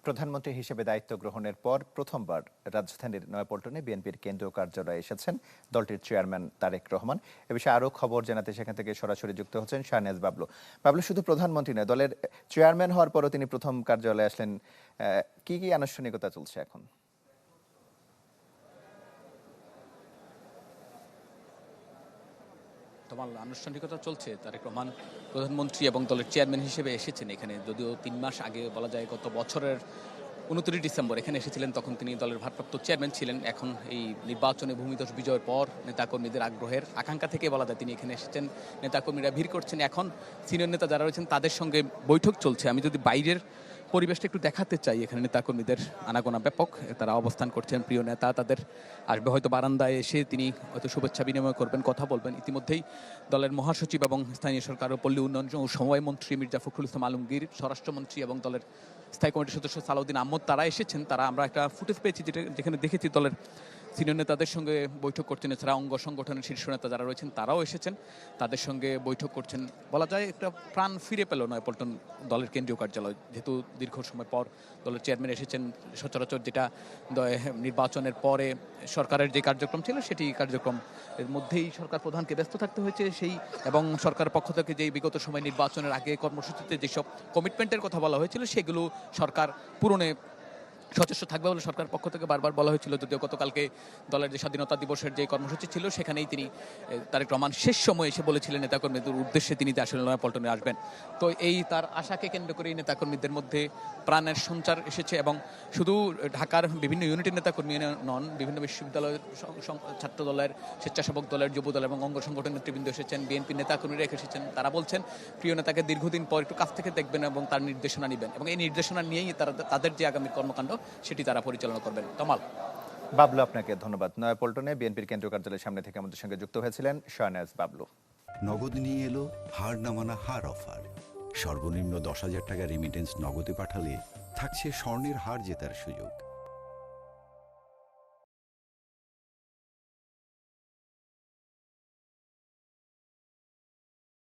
প্রধানমন্ত্রী হিসেবে দায়িত্ব গ্রহণের পর প্রথমবার রাজধানীর নয়াপল্টনে বিএনপির কেন্দ্রীয় কার্যালয়ে এসেছেন দলটির চেয়ারম্যান তারেক রহমান। এ বিষয়ে আরও খবর জানাতে সেখান থেকে সরাসরি যুক্ত হচ্ছেন শাহনেজ বাবলু। বাবলু, শুধু প্রধানমন্ত্রী নয়, দলের চেয়ারম্যান হওয়ার পরও তিনি প্রথম কার্যালয়ে আসলেন। কি কি আনুষ্ঠানিকতা চলছে এখন? তোমার আনুষ্ঠানিকতা চলছে। তারেক রহমান প্রধানমন্ত্রী এবং দলের চেয়ারম্যান হিসেবে এসেছেন এখানে, যদিও 3 মাস আগে বলা যায় গত বছরের 29 ডিসেম্বর এখানে এসেছিলেন, তখন তিনি দলের ভারপ্রাপ্ত চেয়ারম্যান ছিলেন। এখন এই নির্বাচনে ভূমিধস বিজয়ের পর নেতাকর্মীদের আগ্রহের আকাঙ্ক্ষা থেকে বলা যায় তিনি এখানে এসেছেন। নেতাকর্মীরা ভিড় করছেন। এখন সিনিয়র নেতা যারা রয়েছেন তাদের সঙ্গে বৈঠক চলছে। আমি যদি বাইরের পরিবেশটা একটু দেখাতে চাই, এখানে নেতাকর্মীদের আনাগোনা ব্যাপক, তারা অবস্থান করছেন। প্রিয় নেতা তাদের আসবে হয়তো বারান্দায় এসে তিনি হয়তো শুভেচ্ছা বিনিময় করবেন, কথা বলবেন। ইতিমধ্যেই দলের মহাসচিব এবং স্থানীয় সরকার ও পল্লী উন্নয়ন ও সমবায় মন্ত্রী মির্জা ফখরুল ইসলাম আলমগীর, স্বরাষ্ট্রমন্ত্রী এবং দলের স্থায়ী কমিটির সদস্য সালাউদ্দিন আহমদ তারা এসেছেন। তারা আমরা একটা ফুটেজ পেয়েছি যেখানে দেখেছি দলের সিনিয়র নেতাদের সঙ্গে বৈঠক করছেন। এছাড়া অঙ্গ সংগঠনের শীর্ষ নেতা যারা রয়েছেন তারাও এসেছেন, তাদের সঙ্গে বৈঠক করছেন। বলা যায় একটা প্রাণ ফিরে পেল নয়াপল্টন দলের কেন্দ্রীয় কার্যালয়, যেহেতু দীর্ঘ সময় পর দলের চেয়ারম্যান এসেছেন। সচরাচর যেটা নির্বাচনের পরে সরকারের যে কার্যক্রম ছিল সেটি কার্যক্রম এর মধ্যেই সরকার প্রধানকে ব্যস্ত থাকতে হয়েছে সেই, এবং সরকারের পক্ষ থেকে যেই বিগত সময় নির্বাচনের আগে কর্মসূচিতে যেসব কমিটমেন্টের কথা বলা হয়েছিল সেগুলো সরকার পূরণে সচেষ্ট থাকবে বলে সরকার পক্ষ থেকে বারবার বলা হয়েছিল। যদিও গতকালকে দলের যে স্বাধীনতা দিবসের যে কর্মসূচি ছিল সেখানেই তিনি তারেক রহমান শেষ সময় এসে বলেছিলেন নেতাকর্মীদের উদ্দেশ্যে তিনি আসলে নয়াপল্টনে আসবেন। তো এই তার আশাকে কেন্দ্র করেই নেতাকর্মীদের মধ্যে প্রাণের সঞ্চার এসেছে, এবং শুধু ঢাকার বিভিন্ন ইউনিটের নেতাকর্মী নন, বিভিন্ন বিশ্ববিদ্যালয়ের ছাত্র দলের, স্বেচ্ছাসেবক দলের, যুব দল এবং অঙ্গ সংগঠন নেতৃবৃন্দ এসেছেন। বিএনপি নেতাকর্মীরা এসেছেন। তারা বলছেন প্রিয় নেতাকে দীর্ঘদিন পর একটু কাছ থেকে দেখবেন এবং তার নির্দেশনা নেবেন, এবং এই নির্দেশনা নিয়েই তারা তাদের যে আগামী কর্মকাণ্ড সেটি তারা পরিচালনা করবেন। তমাল। বাবলু, আপনাকে ধন্যবাদ। নয়াপল্টনে বিএনপির কেন্দ্রীয় কার্যালয়ের সামনে থেকে আমাদের সঙ্গে যুক্ত হয়েছিলেন শাহনেজ বাবলু। নগদ নিয়ে এলো হার না মানা হার অফার। সর্বনিম্ন 10,000 টাকা রেমিটেন্স নগদে পাঠালে থাকছে স্বর্ণের হার জেতার সুযোগ।